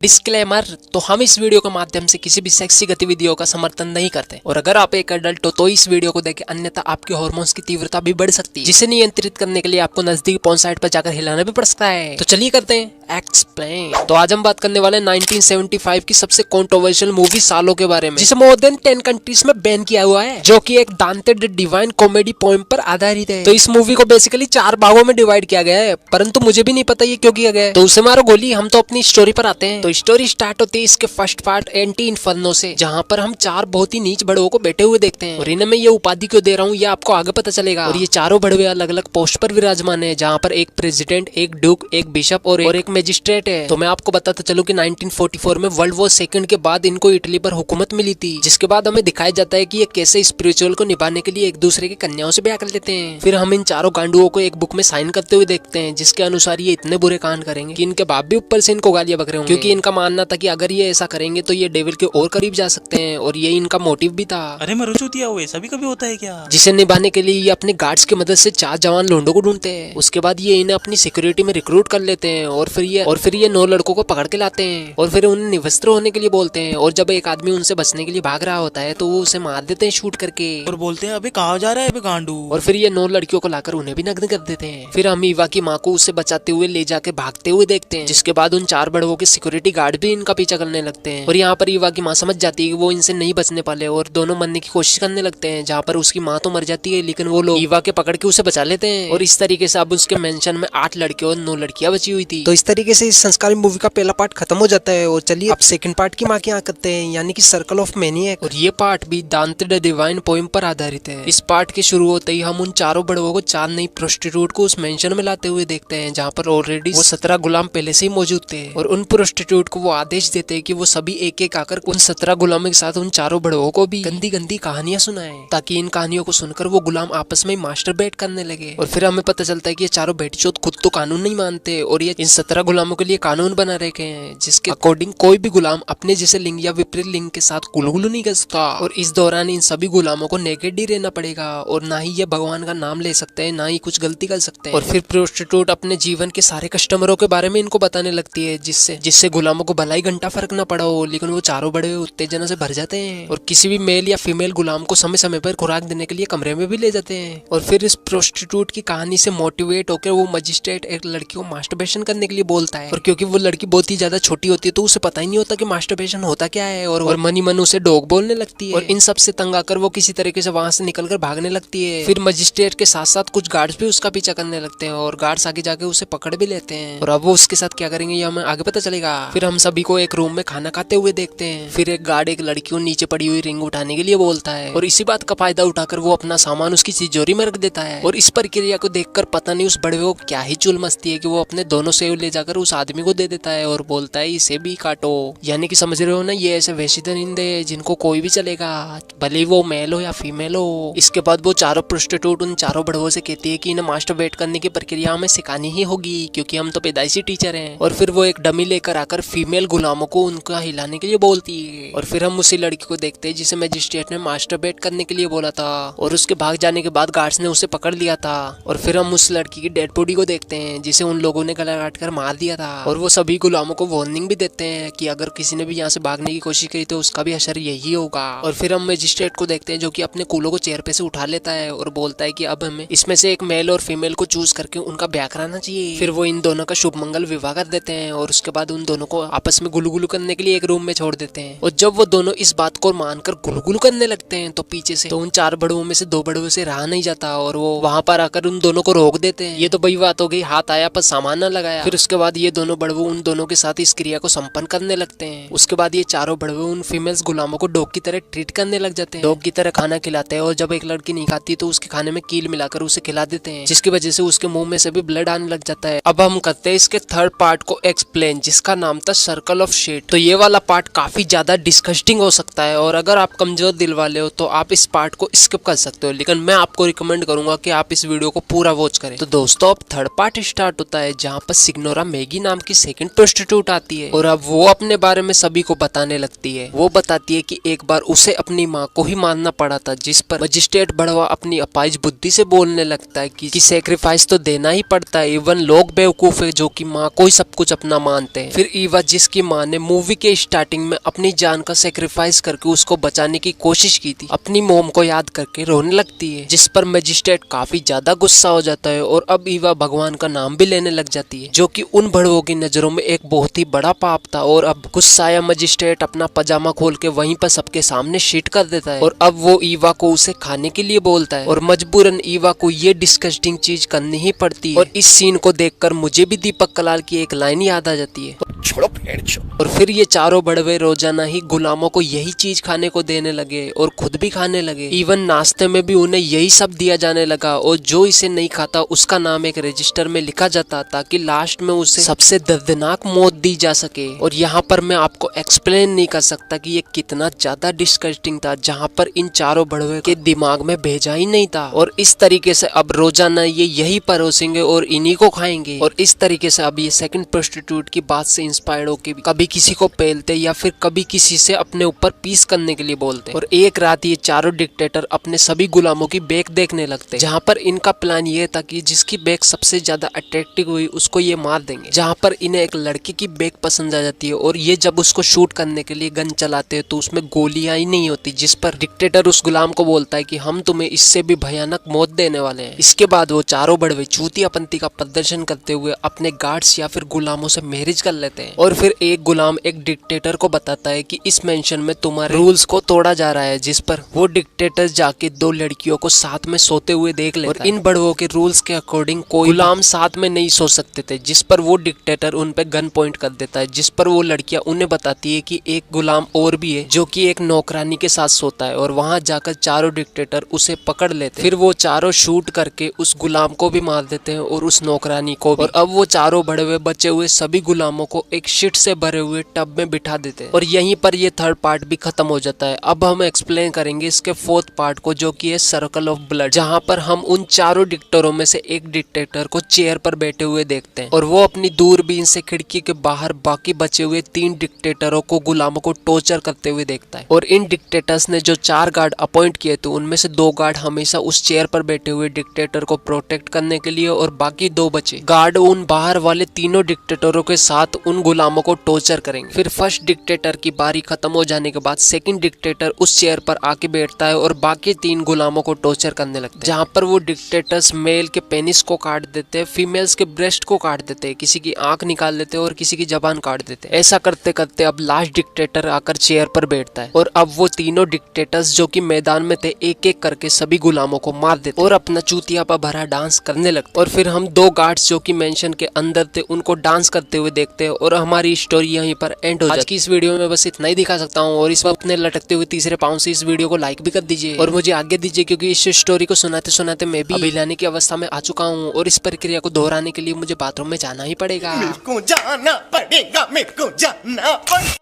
Disclaimer. तो हम इस वीडियो के माध्यम से किसी भी सेक्सी गतिविधियों का समर्थन नहीं करते और अगर आप एक एडल्ट हो तो इस वीडियो को देखें, अन्यथा आपके हार्मोन्स की तीव्रता भी बढ़ सकती है, जिसे नियंत्रित करने के लिए आपको नजदीकी पोर्न साइट पर जाकर हिलाना भी पड़ सकता है। तो चलिए करते हैं एक्सप्लेन। तो आज हम बात करने वाले 1975 की सबसे कंट्रोवर्शियल मूवी सालों के बारे में, जिसे मोर देन 10 कंट्रीज में बैन किया हुआ है, जो कि एक दांते द डिवाइन कॉमेडी पोएम पर आधारित है। तो इस मूवी को बेसिकली 4 भागों में डिवाइड किया गया है, परंतु मुझे भी नहीं पता ये क्यों किया गया है। तो उसे मारो गोली, हम तो अपनी स्टोरी पर आते हैं। तो स्टोरी स्टार्ट होती है इसके फर्स्ट पार्ट एंटी इन्फर्नो से, जहाँ पर हम 4 बहुत ही नीच बड़वों को बैठे हुए देखते हैं और इन्हें मैं ये उपाधि क्यों दे रहा हूँ ये आपको आगे पता चलेगा। और ये चारों बड़वे अलग अलग पोस्ट पर विराजमान है, जहाँ पर एक प्रेसिडेंट, एक ड्यूक, एक बिशप और एक मैजिस्ट्रेट है। तो मैं आपको बताता चलूं कि 1944 में वर्ल्ड वॉर सेकंड के बाद इनको इटली पर हुकूमत मिली थी, जिसके बाद हमें दिखाया जाता है कि ये कैसे स्पिरिचुअल को निभाने के लिए एक दूसरे की कन्याओं से ब्याह कर लेते हैं। फिर हम इन चारों गांडुओं को एक बुक में साइन करते हुए देखते हैं, जिसके अनुसार ये इतने बुरे कांड करेंगे कि इनके बाप भी ऊपर से इनको गालियां बक रहे होंगे, क्योंकि इनका मानना था कि अगर ये ऐसा करेंगे तो ये डेविल के और करीब जा सकते हैं, और ये इनका मोटिव भी था। अरे मरुचूतिया हुए सभी कभी होता है क्या? जिसे निभाने के लिए ये अपने गार्ड्स की मदद से 4 जवान लोंडों को ढूंढते हैं। उसके बाद ये इन्हें अपनी सिक्योरिटी में रिक्रूट कर लेते हैं और फिर ये 9 लड़कों को पकड़ के लाते हैं और फिर उन्हें निवस्त्र होने के लिए बोलते हैं। और जब एक आदमी उनसे बचने के लिए भाग रहा होता है तो वो उसे मार देते हैं शूट करके, और बोलते हैं अबे कहाँ जा रहा है अबे गांडू। और फिर ये 9 लड़कियों को लाकर उन्हें भी नग्न कर देते हैं। फिर हम ईवा की माँ को उससे बचाते हुए ले जाके भागते हुए देखते हैं, जिसके बाद उन 4 बड़वों के सिक्योरिटी गार्ड भी इनका पीछा करने लगते हैं। और यहाँ पर ईवा की माँ समझ जाती है कि वो इनसे नहीं बचने पाले और दोनों मरने की कोशिश करने लगते हैं, जहाँ पर उसकी माँ तो मर जाती है लेकिन वो लोग ईवा के पकड़ के उसे बचा लेते हैं। और इस तरीके से अब उसके मेंशन में 8 लड़के और 9 लड़कियां बची हुई थी। तो इस तरीके से इस संस्कारी मूवी का पहला पार्ट खत्म हो जाता है। और चलिए अब सेकंड पार्ट की माँ क्या करते हैं, यानी कि सर्कल ऑफ मैनिएक। और ये पार्ट भी दांते द डिवाइन पोएम पर आधारित है। इस पार्ट के शुरू होते ही हम उन चारों बड़वों को 4 नई प्रोस्टिट्यूट को उस मेंशन में लाते हुए देखते हैं, जहाँ पर ऑलरेडी वो 17 गुलाम पहले से ही मौजूद थे। और उन प्रोस्टिट्यूट को वो आदेश देते हैं कि वो सभी एक एक आकर उन 17 गुलामों के साथ उन चारों बड़वों को भी गंदी गंदी कहानियां सुनाए, ताकि इन कहानियों को सुनकर वो गुलाम आपस में मास्टरबेट करने लगे। और फिर हमें पता चलता है कि ये चारों बेटीचोद खुद तो कानून नहीं मानते और ये इन 17 गुलामों के लिए कानून बना रखे हैं, जिसके अकॉर्डिंग कोई भी गुलाम अपने जैसे लिंग या विपरीत लिंग के साथ गुलगुलू नहीं कर सकता। और इस दौरान इन सभी गुलामों को नेकेड ही रहना पड़ेगा और ना ही ये भगवान का नाम ले सकते हैं, ना ही कुछ गलती कर सकते हैं। और फिर प्रोस्टिट्यूट अपने जीवन के सारे कस्टमरों के बारे में इनको बताने लगती है, जिससे गुलामों को भलाई घंटा फर्क न पड़ा हो, लेकिन वो चारों बड़े उत्तेजना से भर जाते हैं और किसी भी मेल या फीमेल गुलाम को समय समय पर खुराक देने के लिए कमरे में भी ले जाते हैं। और फिर इस प्रोस्टिट्यूट की कहानी से मोटिवेट होकर वो मजिस्ट्रेट एक लड़की को मास्टरबेशन करने के लिए बोलता है। और क्योंकि वो लड़की बहुत ही ज्यादा छोटी होती है तो उसे पता ही नहीं होता कि मास्टरबेशन होता क्या है, और मनी मन उसे डॉग बोलने लगती है। और इन सब से तंग आकर वो किसी तरीके से वहां से निकलकर भागने लगती है। फिर मजिस्ट्रेट के साथ साथ कुछ गार्ड्स भी उसका पीछा करने लगते हैं और गार्ड्स आगे जाके उसे पकड़ भी लेते हैं। और अब वो उसके साथ क्या करेंगे ये हमें आगे पता चलेगा। फिर हम सभी को एक रूम में खाना खाते हुए देखते हैं। फिर एक गार्ड एक लड़की को नीचे पड़ी हुई रिंग उठाने के लिए बोलता है और इसी बात का फायदा उठाकर वो अपना सामान उसकी तिजोरी में रख देता है। और इस प्रक्रिया को देखकर पता नहीं उस बड़े को क्या ही चुल मस्ती है कि वो अपने दोनों सेव ले जाकर उस आदमी को दे देता है और बोलता है इसे भी काटो। यानी कि समझ रहे हो ना, ये ऐसे वैसे दरिंदे जिनको कोई भी चलेगा, भले वो मेल हो या फीमेल हो। इसके बाद वो चारों प्रोस्टिट्यूट उन चारों बड़वों से कहती है कि इन्हें मास्टरबेट करने की प्रक्रिया हमें सिखानी ही होगी, क्योंकि हम तो पैदाइशी टीचर हैं। और फिर वो एक डमी लेकर आकर फीमेल गुलामों को उनका हिलाने के लिए बोलती है। और फिर हम उसी लड़की को देखते हैं जिसे मजिस्ट्रेट ने मास्टरबेट करने के लिए बोला था, और उसके भाग जाने के बाद गार्ड्स ने उसे पकड़ लिया था। और फिर हम उस लड़की की डेड बॉडी को देखते हैं जिसे उन लोगों ने गला काट कर मार दिया था। और वो सभी गुलामों को वार्निंग भी देते हैं कि अगर किसी ने भी यहाँ से भागने की कोशिश की तो उसका भी असर यही होगा। और फिर हम मजिस्ट्रेट को देखते हैं जो कि अपने कूलों को चेयर पे से उठा लेता है और बोलता है कि अब हमें इसमें से एक मेल और फीमेल को चूज करके उनका ब्याह कराना चाहिए। फिर वो इन दोनों का शुभ मंगल विवाह कर देते हैं और उसके बाद उन दोनों को आपस में गुलगुलू करने के लिए एक रूम में छोड़ देते हैं। और जब वो दोनों इस बात को मानकर गुलगुलू करने लगते हैं तो पीछे से तो उन 4 बड़वों में से 2 बड़वों से रहा नहीं जाता और वो वहां पर आकर उन दोनों को रोक देते हैं। ये तो बड़ी बात हो गई, हाथ आया पर सामान न लगाया। फिर उसके बाद ये दोनों बड़वों उन दोनों के साथ इस क्रिया को संपन्न करने लगते हैं। उसके बाद ये चारों बड़वों उन फीमेल्स गुलामों को डॉग की तरह ट्रीट करने लग जाते हैं, डॉग की तरह खाना खिलाते हैं। और जब एक लड़की नहीं खाती तो उसके खाने में कील मिलाकर उसे खिला देते हैं, जिसकी वजह से उसके मुंह में से भी ब्लड आने लग जाता है। अब हम करते हैं इसके थर्ड पार्ट को एक्सप्लेन, जिसका नाम था सर्कल ऑफ शेट। तो ये वाला पार्ट काफी ज्यादा डिस्कस्टिंग हो सकता है और अगर आप कमजोर दिल वाले हो तो आप इस पार्ट को स्किप कर सकते हो, लेकिन मैं आपको रिकमेंड करूंगा कि आप इस वीडियो को पूरा वॉच करें। तो दोस्तों अब थर्ड पार्ट स्टार्ट होता है, जहाँ पर सिग्नोरा मैगी नाम की सेकंड प्रोस्टिट्यूट आती है और अब वो अपने बारे में सभी को बताने लगती है। वो बताती है कि एक बार उसे अपनी माँ को ही मारना पड़ा था, जिस पर मजिस्ट्रेट बड़वा अपनी अपाइज बुद्धि से बोलने लगता है कि सैक्रिफाइस तो देना ही पड़ता है, इवन लोग बेवकूफ है जो कि माँ को ही सब कुछ अपना मानते हैं। फिर ईवा जिसकी माँ ने मूवी के स्टार्टिंग में अपनी जान का सेक्रीफाइस करके उसको बचाने की कोशिश की थी, अपनी मोम को याद करके रोने लगती है, जिस पर मजिस्ट्रेट काफी ज्यादा गुस्सा हो जाता है और अब ईवा भगवान का नाम भी लेने लग जाती है, जो कि उन बड़वों की नजरों में एक बहुत ही बड़ा पाप था। और अब गुस्साया मजिस्ट्रेट अपना पजामा खोल के वहीं पर सबके सामने शीट कर देता है और अब वो ईवा को उसे खाने के लिए बोलता है और मजबूरन ईवा को ये डिस्गस्टिंग चीज करनी ही पड़ती है। और इस सीन को देखकर मुझे भी दीपक कलाल की एक लाइन याद आ जाती है, छोड़ो फेंड छो। और फिर ये चारों बड़वे रोजाना ही गुलामों को यही चीज खाने को देने लगे और खुद भी खाने लगे। इवन नाश्ते में भी उन्हें यही सब दिया जाने लगा और जो इसे नहीं खाता उसका नाम एक रजिस्टर में लिखा जाता ताकि लास्ट में उसे सबसे दर्दनाक मौत दी जा सके। और यहाँ पर मैं आपको एक्सप्लेन नहीं कर सकता कि ये कितना ज्यादा डिस्गस्टिंग था, जहाँ पर इन चारों बड़वे के दिमाग में भेजा ही नहीं था। और इस तरीके से अब रोजाना ये यही परोसेंगे और इन्हीं को खाएंगे। और इस तरीके से अब ये सेकंड प्रोस्टिट्यूट की बात से इंस्पायर्ड होकर कभी किसी को पेलते या फिर कभी किसी से अपने ऊपर पीस करने के लिए बोलते। और एक रात ये चारों डिक्टेटर अपने सभी गुलामों की बेक देखने लगते, जहाँ पर इनका प्लान ये था कि जिसकी बेक सबसे ज्यादा अट्रैक्टिव हुई उसको ये मार देंगे। जहाँ पर इन्हें एक लड़की की बेक पसंद आ जाती है और ये जब उसको शूट करने के लिए गन चलाते हैं तो उसमें गोलियां ही नहीं होती, जिस पर डिक्टेटर उस गुलाम को बोलता है कि हम तुम्हें इससे भी भयानक मौत देने वाले हैं। इसके बाद वो चारों बड़वे चूतियापंती का प्रदर्शन करते हुए अपने गार्ड्स या फिर गुलामों से मैरिज कर लेते हैं। और फिर एक गुलाम एक डिक्टेटर को बताता है कि इस मेंशन में तुम्हारे रूल्स को तोड़ा जा रहा है, जिस पर वो डिक्टेटर जाके दो लड़कियों को साथ में सोते हुए देख लेता है। इन बड़वों के रूल्स के अकॉर्डिंग कोई गुलाम साथ में नहीं सो सकते थे, जिस पर वो डिक्टेटर उन पे गन पॉइंट कर देता है, जिस पर वो लड़कियां उन्हें बताती है कि एक गुलाम और भी है जो कि एक नौकरानी के साथ सोता है। और वहां जाकर चारों डिक्टेटर उसे पकड़ लेते हैं। फिर वो चारों शूट करके उस गुलाम को भी मार देते हैं और उस नौकरानी को भी। और अब वो चारों बड़वे बचे हुए सभी गुलामों को एक शिट से भरे हुए टब में बिठा देते हैं। और यहीं पर ये थर्ड पार्ट भी खत्म हो जाता है। अब हम एक्सप्लेन करेंगे इसके फोर्थ पार्ट को, जो कि है सर्कल ऑफ ब्लड, जहाँ पर हम उन चारों डिक्टेटरों में से एक डिक्टेटर को चेयर पर बैठे हुए देखते हैं और वो अपनी दूरबीन से खिड़की के बाहर बाकी बचे हुए 3 डिक्टेटरों को गुलामों को टॉर्चर करते हुए देखता है। और इन डिक्टेटर्स ने जो 4 गार्ड अपॉइंट किए थे उनमें से 2 गार्ड हमेशा उस चेयर पर बैठे हुए डिक्टेटर को प्रोटेक्ट करने के लिए और बाकी 2 बचे गार्ड उन बाहर वाले तीनों डिक्टेटरों के साथ उन गुलामों को टॉर्चर करेंगे। फिर फर्स्ट डिक्टेटर की बारी खत्म हो जाने के बाद सेकंड डिक्टेटर उस चेयर पर आके बैठता है और बाकी 3 गुलामों को टॉर्चर करने लगते हैं, जहाँ पर वो डिक्टेटर्स मेल के पेनिस को काट देते हैं, फीमेल्स के ब्रेस्ट को काट देते हैं, किसी की आंख निकाल देते हैं और किसी की जबान काट देते हैं। ऐसा करते करते अब लास्ट डिक्टेटर आकर चेयर पर बैठता है और अब वो तीनों डिक्टेटर्स जो कि मैदान में थे एक एक करके सभी गुलामों को मार देते और अपना चूतिया पर भरा डांस करने लगते। और फिर हम 2 गार्ड्स जो कि मेंशन के अंदर थे उनको डांस करते हुए देखते हैं और हमारी स्टोरी यहीं पर एंड हो जाती है। आज की इस वीडियो में बस इतना ही दिखा सकता हूँ और इस वक्त अपने लटकते हुए तीसरे पाँव से इस वीडियो को लाइक भी कर दीजिए और मुझे आगे दीजिए, क्योंकि इस स्टोरी को सुनाते सुनाते मैं भी अभी लाने की अवस्था में आ चुका हूँ और इस प्रक्रिया को दोहराने के लिए मुझे बाथरूम में जाना ही पड़ेगा। मेरे को जाना पड़ेगा, मेरे को जाना पड़ेगा।